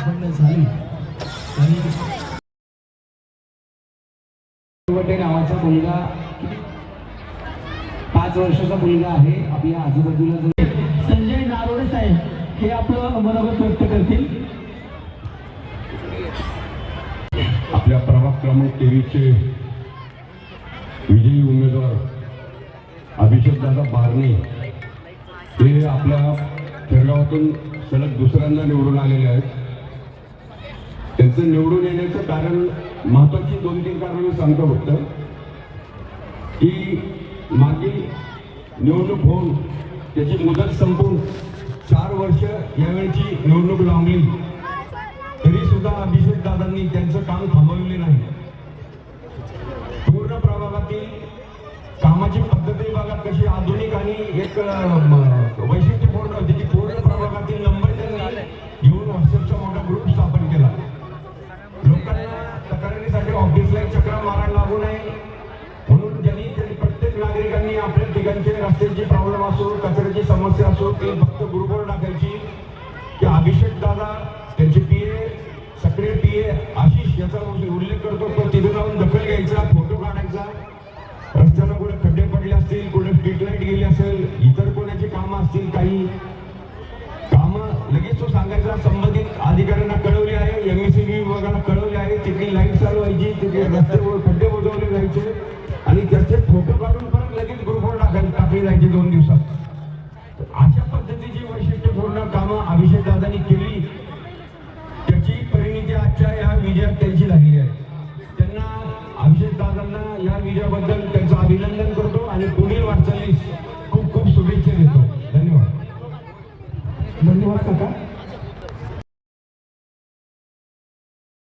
संपन्न झाली आणि नावाचा मुलगा 5 वर्षाचा मुलगा आहे आपल्या आजूबाजूला जो संजय नारोडे साहेब हे आपलं मनोगत व्यक्त करतील. आपल्या प्रभाग क्रमांक 23 चे विजयी उमेदवार अभिषेकदादा बारणे हे आपल्या खेरगावातून सलग दुसऱ्यांदा निवडून आलेले आहेत. त्यांचं निवडून येण्याचं कारण महत्वाची 2-3 कारणं मी सांगतो फक्त की मागील निवडणूक होऊन त्याची मुदत संपून 4 वर्ष यावेळची निवडणूक लांबली तरी सुद्धा अभिषेकदादांनी त्यांचं काम थांबवले नाही. पूर्ण प्रभागातील कामाची पद्धती बघा कशी आधुनिक आणि एक वैशिष्ट्यपूर्ण होती की पूर्ण प्रभागातील नंबर त्यांनी घेऊन व्हॉट्सअपचा मोठा ग्रुप स्थापन केला. लोकांना तक्रारीसाठी ऑफिसला चक्र मारायला लागू नये म्हणून त्यांनी प्रत्येक नागरिकांनी आपल्या ठिकाणचे रस्त्याची प्रॉब्लेम असो कचऱ्याची समस्या असो ती फक्त ग्रुपवर टाकायची की अभिषेकदादा त्यांचे पीए सक्रिय पीए आशिष याचा उल्लेख करतो तो तिथे जाऊन दखल घ्यायचा फोटो काढायचा. रस्त्याला कुठे खड्डे पडले असतील कुठे स्ट्रीट लाईट गेली असेल इतर कोणाची कामं असतील काही कामं लगेच तो सांगायचा. संबंधित अधिकाऱ्यांना कळवले आहे MSCB विभागाला कळवले आहे तिथली लाईट चालू व्हायची तिथे रस्ते खड्डे बुजवले जायचे आणि त्याचे फोटो काढून परत लगेच ग्रुपवर टाकली जायची 2 दिवसात. अशा पद्धतीची वैशिष्ट्यपूर्ण कामं अभिषेकदादांनी केली त्याची परिणिती आजच्या या विजयात त्यांची झाली आहे. त्यांना अभिषेकदादांना या विजयाबद्दल त्यांचं अभिनंदन करतो आणि पुढील वाटचालीस खूप खूप शुभेच्छा देतो. धन्यवाद. धन्यवाद काका.